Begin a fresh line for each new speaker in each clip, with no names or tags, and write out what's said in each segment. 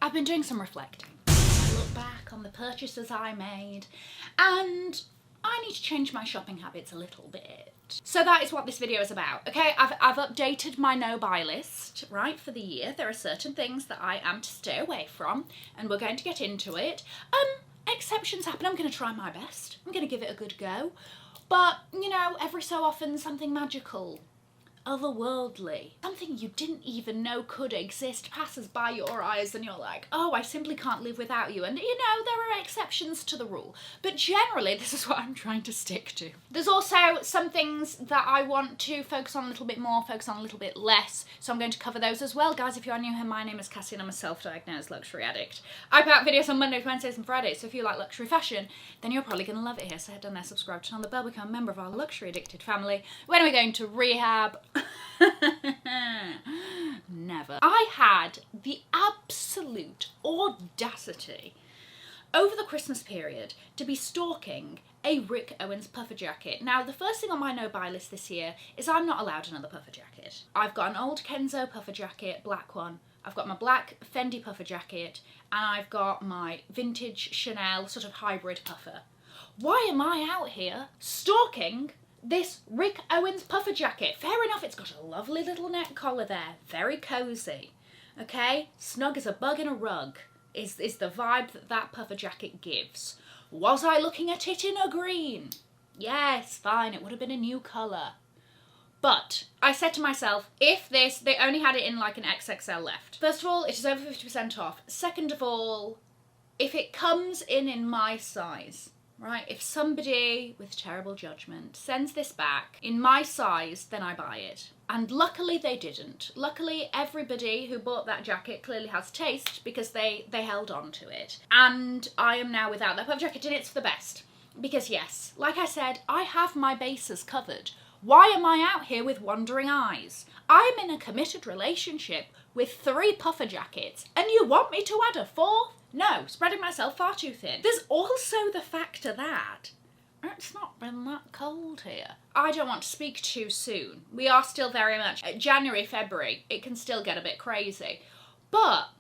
I've been doing some reflecting. I look back on the purchases I made and I need to change my shopping habits a little bit. So that is what this video is about, okay? I've updated my no-buy list, right, for the year. There are certain things that I am to stay away from, and we're going to get into it. Exceptions happen. I'm going to try my best. I'm going to give it a good go. But, you know, every so often something magical, otherworldly, something you didn't even know could exist passes by your eyes and you're like, oh, I simply can't live without you. And you know, there are exceptions to the rule, but generally this is what I'm trying to stick to. There's also some things that I want to focus on a little bit more, focus on a little bit less, so I'm going to cover those as well. Guys, if you are new here, my name is Cassie and I'm a self-diagnosed luxury addict. I put out videos on Mondays, Wednesdays and Fridays, so if you like luxury fashion, then you're probably going to love it here. So head down there, subscribe, turn on the bell, become a member of our luxury addicted family. When are we going to rehab? Never. I had the absolute audacity over the Christmas period to be stalking a Rick Owens puffer jacket. Now, the first thing on my no-buy list this year is I'm not allowed another puffer jacket. I've got an old Kenzo puffer jacket, black one. I've got my black Fendi puffer jacket, and I've got my vintage Chanel sort of hybrid puffer. Why am I out here stalking this Rick Owens puffer jacket? Fair enough, it's got a lovely little neck collar there, very cosy, okay? Snug as a bug in a rug is the vibe that puffer jacket gives. Was I looking at it in a green? Yes, fine, it would have been a new colour. But I said to myself, if they only had it in like an XXL left. First of all, it is over 50% off. Second of all, if it comes in my size, right, if somebody with terrible judgment sends this back in my size, then I buy it. And luckily they didn't. Luckily everybody who bought that jacket clearly has taste because they held on to it. And I am now without that puffer jacket, and it's for the best. Because yes, like I said, I have my bases covered. Why am I out here with wandering eyes? I'm in a committed relationship with 3 puffer jackets, and you want me to add a 4th? No, spreading myself far too thin. There's also the factor that it's not been that cold here. I don't want to speak too soon. We are still very much January, February. It can still get a bit crazy. But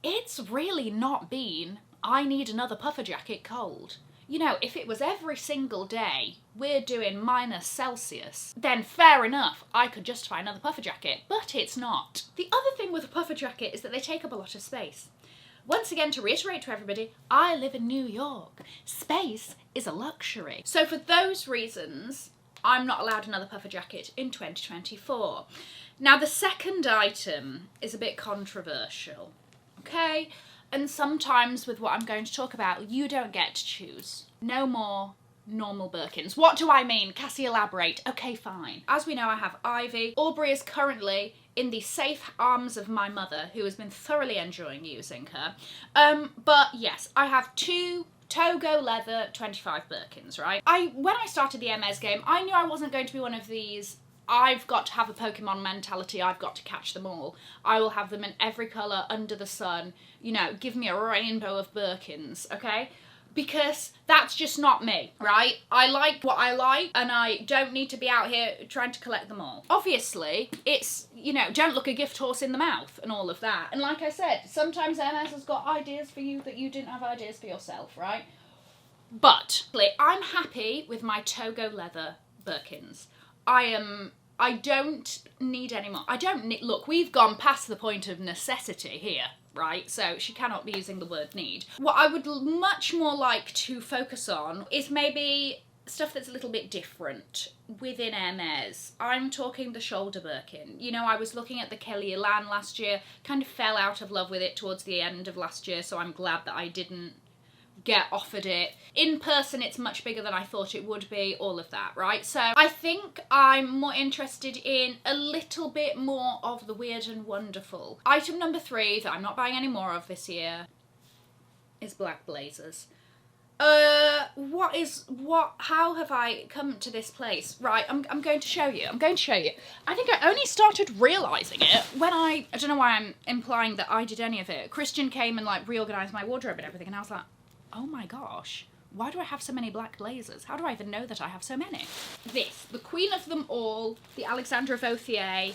it's really not been, I need another puffer jacket cold. You know, if it was every single day we're doing -Celsius, then fair enough, I could justify another puffer jacket, but it's not. The other thing with a puffer jacket is that they take up a lot of space. Once again, to reiterate to everybody, I live in New York. Space is a luxury. So for those reasons, I'm not allowed another puffer jacket in 2024. Now, the second item is a bit controversial, okay? And sometimes with what I'm going to talk about, you don't get to choose. No more normal Birkins. What do I mean? Cassie, elaborate. Okay, fine. As we know, I have Ivy. Aubrey is currently in the safe arms of my mother, who has been thoroughly enjoying using her. But yes, I have 2 Togo leather 25 Birkins, right? When I started the MS game, I knew I wasn't going to be one of these, I've got to have a Pokemon mentality, I've got to catch them all. I will have them in every colour under the sun. You know, give me a rainbow of Birkins, okay? Because that's just not me, right? I like what I like, and I don't need to be out here trying to collect them all. Obviously, it's, you know, don't look a gift horse in the mouth and all of that. And like I said, sometimes MS has got ideas for you that you didn't have ideas for yourself, right? But I'm happy with my Togo leather Birkins. I don't need any more. Look, we've gone past the point of necessity here, right? So she cannot be using the word need. What I would much more like to focus on is maybe stuff that's a little bit different within Hermes. I'm talking the shoulder Birkin. You know, I was looking at the Kelly Elan last year, kind of fell out of love with it towards the end of last year, so I'm glad that I didn't get offered it. In person, it's much bigger than I thought it would be, all of that, right? So I think I'm more interested in a little bit more of the weird and wonderful. Item number 3 that I'm not buying any more of this year is black blazers. How have I come to this place? Right, I'm going to show you. I think I only started realising it when I don't know why I'm implying that I did any of it. Christian came and like reorganised my wardrobe and everything, and I was like, oh my gosh, Why do I have so many black blazers? How do I even know that I have so many? This, the queen of them all, the Alexandra Vauthier.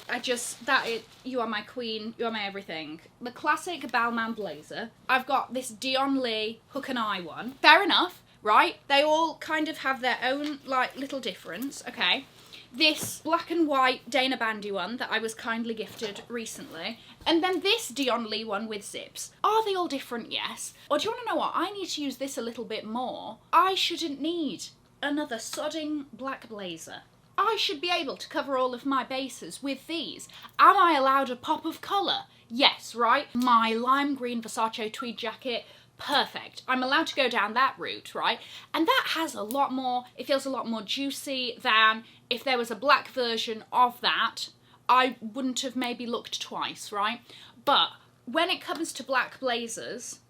You are my queen, you are my everything. The classic Balmain blazer. I've got this Dion Lee hook and eye one. Fair enough, right? They all kind of have their own, like, little difference, okay? This black and white Dana Bandy one that I was kindly gifted recently. And then this Dion Lee one with zips. Are they all different? Yes. Or do you want to know what? I need to use this a little bit more. I shouldn't need another sodding black blazer. I should be able to cover all of my bases with these. Am I allowed a pop of colour? Yes, right? My lime green Versace tweed jacket, perfect. I'm allowed to go down that route, right? And that has a lot more, it feels a lot more juicy than if there was a black version of that. I wouldn't have maybe looked twice, right? But when it comes to black blazers,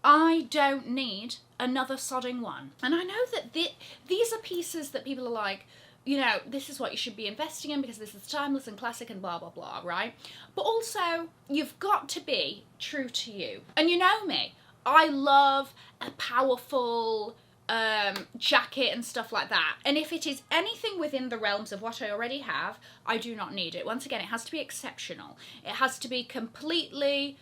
I don't need another sodding one. And I know that these are pieces that people are like, you know, this is what you should be investing in because this is timeless and classic and blah, blah, blah, right? But also, you've got to be true to you. And you know me, I love a powerful jacket and stuff like that. And if it is anything within the realms of what I already have, I do not need it. Once again, it has to be exceptional. It has to be completely,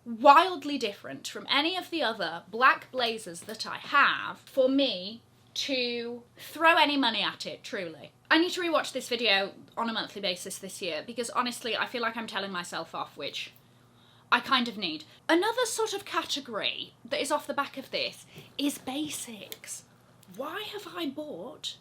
wildly different from any of the other black blazers that I have for me to throw any money at it, truly. I need to rewatch this video on a monthly basis this year because honestly, I feel like I'm telling myself off, which I kind of need. Another sort of category that is off the back of this is basics. Why have I bought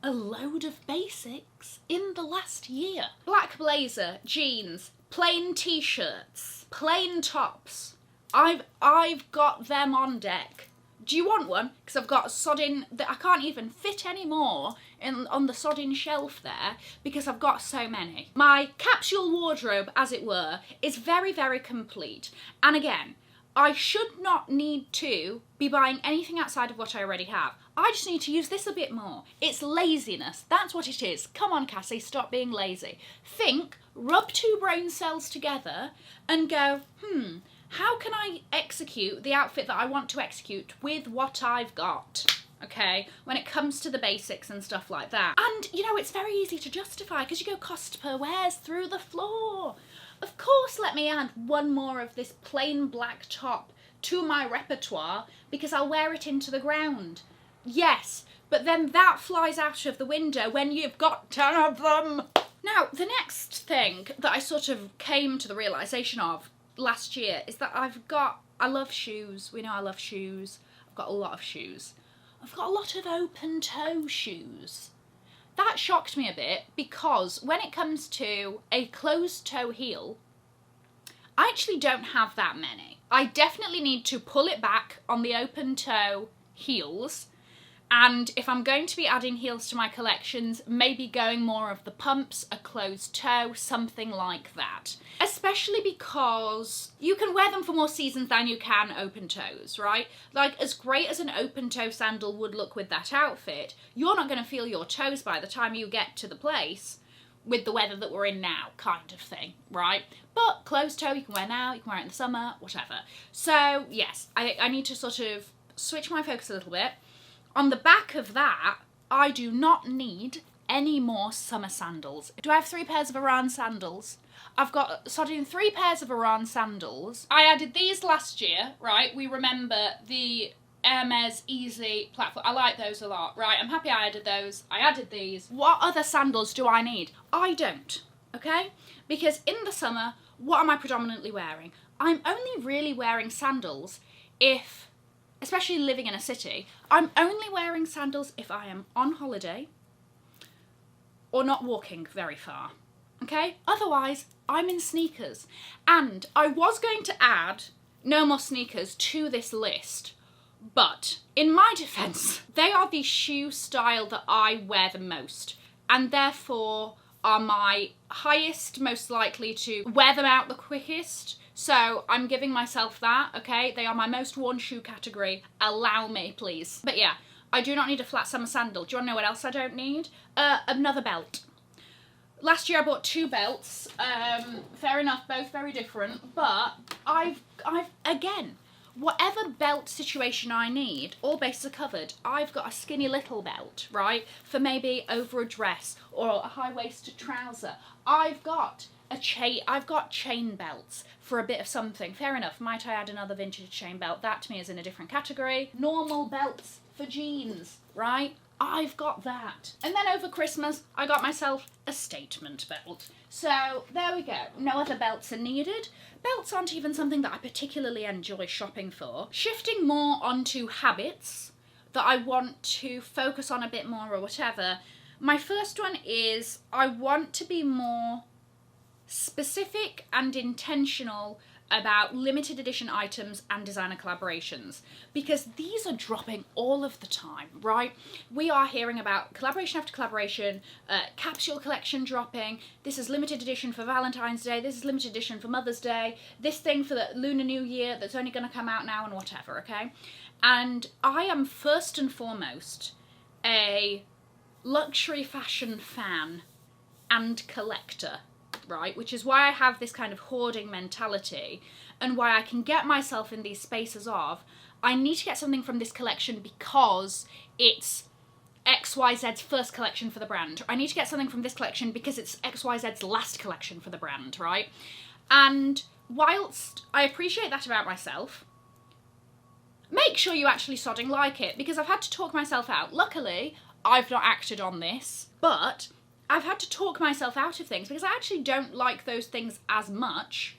a load of basics in the last year? Black blazer, jeans, plain t-shirts, plain tops. I've got them on deck. Do you want one? Because I've got a sodding that I can't even fit anymore on the sodding shelf there because I've got so many. My capsule wardrobe, as it were, is very, very complete. And again, I should not need to be buying anything outside of what I already have. I just need to use this a bit more. It's laziness. That's what it is. Come on, Cassie, stop being lazy. Think, rub two brain cells together and go, how can I execute the outfit that I want to execute with what I've got? Okay, when it comes to the basics and stuff like that. And, you know, it's very easy to justify because you go cost per wears through the floor. Of course, let me add one more of this plain black top to my repertoire because I'll wear it into the ground. Yes, but then that flies out of the window when you've got 10 of them. Now, the next thing that I sort of came to the realisation of last year is that I love shoes. We know I love shoes. I've got a lot of shoes. I've got a lot of open toe shoes. That shocked me a bit because when it comes to a closed toe heel, I actually don't have that many. I definitely need to pull it back on the open toe heels. And if I'm going to be adding heels to my collections, maybe going more of the pumps, a closed toe, something like that. Especially because you can wear them for more seasons than you can open toes, right? Like, as great as an open toe sandal would look with that outfit, you're not going to feel your toes by the time you get to the place with the weather that we're in now, kind of thing, right? But closed toe you can wear now, you can wear it in the summer, whatever. So, yes, I need to sort of switch my focus a little bit. On the back of that, I do not need any more summer sandals. Do I have 3 pairs of Iran sandals? I've got sodding 3 pairs of Iran sandals. I added these last year, right? We remember the Hermes Easy platform. I like those a lot, right? I'm happy I added those. I added these. What other sandals do I need? I don't, okay? Because in the summer, what am I predominantly wearing? I'm only really wearing sandals if, especially living in a city, I'm only wearing sandals if I am on holiday or not walking very far, okay? Otherwise, I'm in sneakers. And I was going to add no more sneakers to this list, but in my defense, they are the shoe style that I wear the most, and therefore are my highest, most likely to wear them out the quickest. So I'm giving myself that, okay? They are my most worn shoe category. Allow me, please. But yeah, I do not need a flat summer sandal. Do you want to know what else I don't need? Another belt. Last year I bought 2 belts. Fair enough, both very different. But I've again, whatever belt situation I need, all bases are covered. I've got a skinny little belt, right, for maybe over a dress or a high-waisted trouser. I've got chain belts for a bit of something. Fair enough, might I add another vintage chain belt? That to me is in a different category. Normal belts for jeans, right? I've got that. And then over Christmas, I got myself a statement belt. So there we go. No other belts are needed. Belts aren't even something that I particularly enjoy shopping for. Shifting more onto habits that I want to focus on a bit more or whatever. My first one is I want to be more specific and intentional about limited edition items and designer collaborations, because these are dropping all of the time, right? We are hearing about collaboration after collaboration, capsule collection dropping, this is limited edition for Valentine's Day, this is limited edition for Mother's Day, this thing for the Lunar New Year that's only going to come out now and whatever, okay? And I am first and foremost a luxury fashion fan and collector, right? Which is why I have this kind of hoarding mentality and why I can get myself in these spaces of, I need to get something from this collection because it's XYZ's first collection for the brand. I need to get something from this collection because it's XYZ's last collection for the brand, right? And whilst I appreciate that about myself, make sure you actually sodding like it, because I've had to talk myself out. Luckily, I've not acted on this, but I've had to talk myself out of things because I actually don't like those things as much,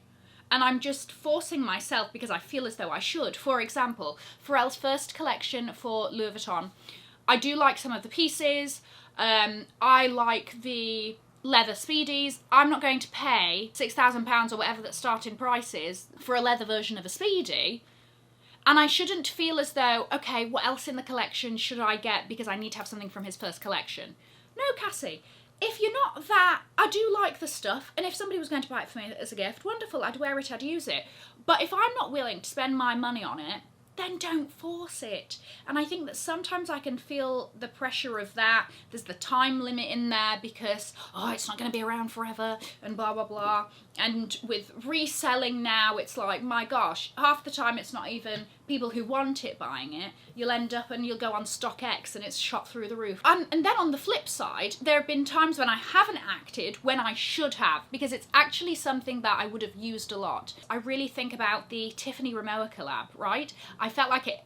and I'm just forcing myself because I feel as though I should. For example, Pharrell's first collection for Louis Vuitton, I do like some of the pieces. I like the leather Speedies. I'm not going to pay £6,000 or whatever that starting price is for a leather version of a Speedy. And I shouldn't feel as though, okay, what else in the collection should I get because I need to have something from his first collection? No, Cassie. If you're not that, I do like the stuff, and if somebody was going to buy it for me as a gift, wonderful, I'd wear it, I'd use it. But if I'm not willing to spend my money on it, then don't force it. And I think that sometimes I can feel the pressure of that. There's the time limit in there because, oh, it's not going to be around forever and blah, blah, blah. And with reselling now, it's like, my gosh, half the time it's not even people who want it buying it. You'll end up and you'll go on StockX and it's shot through the roof. And then on the flip side, there have been times when I haven't acted when I should have, because it's actually something that I would have used a lot. I really think about the Tiffany Loewe collab, right? I felt like it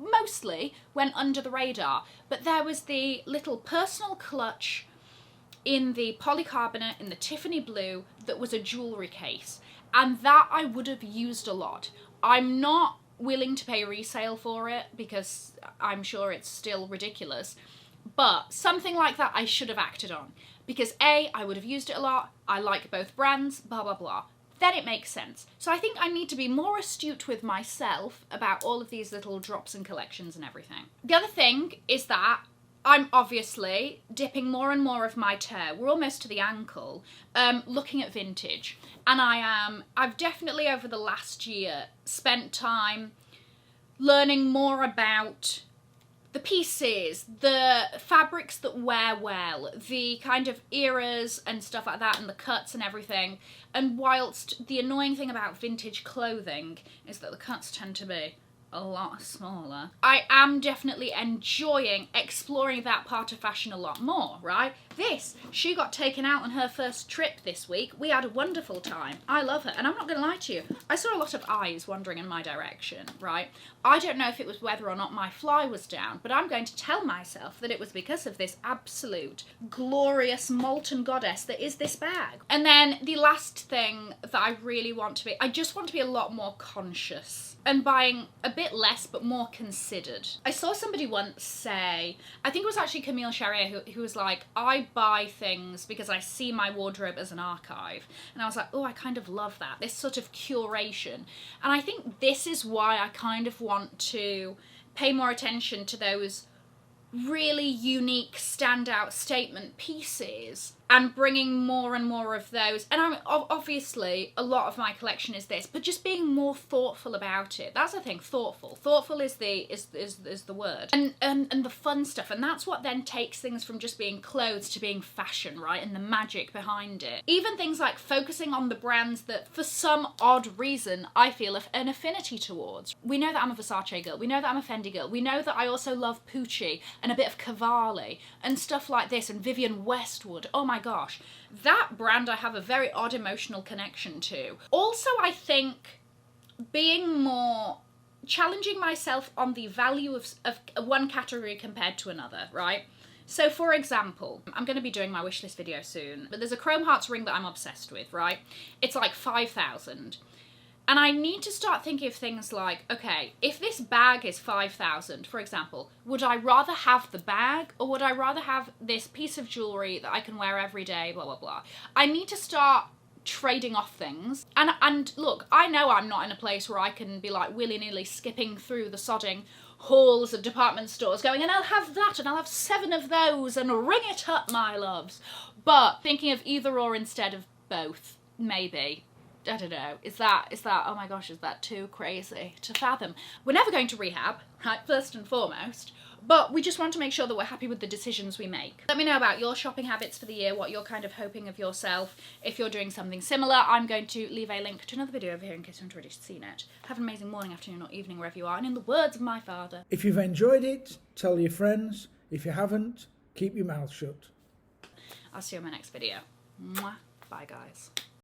mostly went under the radar, but there was the little personal clutch in the polycarbonate in the Tiffany blue that was a jewellery case, and that I would have used a lot. I'm not willing to pay resale for it because I'm sure it's still ridiculous, but something like that I should have acted on because A, I would have used it a lot, I like both brands, blah blah blah. Then it makes sense. So I think I need to be more astute with myself about all of these little drops and collections and everything. The other thing is that I'm obviously dipping more and more of my toe, we're almost to the ankle, looking at vintage. And I've definitely over the last year spent time learning more about the pieces, the fabrics that wear well, the kind of eras and stuff like that, and the cuts and everything. And whilst the annoying thing about vintage clothing is that the cuts tend to be a lot smaller, I am definitely enjoying exploring that part of fashion a lot more, right? She got taken out on her first trip this week. We had a wonderful time. I love her, and I'm not going to lie to you, I saw a lot of eyes wandering in my direction, right? I don't know if it was whether or not my fly was down, but I'm going to tell myself that it was because of this absolute glorious molten goddess that is this bag. And then the last thing that I really want to be, I just want to be a lot more conscious and buying a bit less but more considered. I saw somebody once say, I think it was actually Camille Charrier who was like, I buy things because I see my wardrobe as an archive. And I was like, oh, I kind of love that, this sort of curation. And I think this is why I kind of want to pay more attention to those really unique standout statement pieces and bringing more and more of those. And I'm obviously a lot of my collection is this, but just being more thoughtful about it. That's the thing, thoughtful. Thoughtful is the word. And the fun stuff, and that's what then takes things from just being clothes to being fashion, right? And the magic behind it. Even things like focusing on the brands that for some odd reason I feel an affinity towards. We know that I'm a Versace girl, we know that I'm a Fendi girl, we know that I also love Pucci and a bit of Cavalli and stuff like this, and Vivienne Westwood. Oh my gosh, that brand I have a very odd emotional connection to. Also, I think being more challenging myself on the value of one category compared to another, right? So for example, I'm going to be doing my wishlist video soon, but there's a Chrome Hearts ring that I'm obsessed with, right? It's like 5,000. And I need to start thinking of things like, okay, if this bag is 5,000, for example, would I rather have the bag or would I rather have this piece of jewellery that I can wear every day, blah, blah, blah. I need to start trading off things. And look, I know I'm not in a place where I can be like willy-nilly skipping through the sodding halls of department stores going, and I'll have that and I'll have 7 of those and ring it up, my loves. But thinking of either or instead of both, maybe. I don't know, is that, oh my gosh, is that too crazy to fathom? We're never going to rehab, right, first and foremost, but we just want to make sure that we're happy with the decisions we make. Let me know about your shopping habits for the year, what you're kind of hoping of yourself. If you're doing something similar, I'm going to leave a link to another video over here in case you haven't already seen it. Have an amazing morning, afternoon or evening wherever you are, and in the words of my father,
if you've enjoyed it, tell your friends. If you haven't, keep your mouth shut.
I'll see you in my next video. Mwah. Bye guys.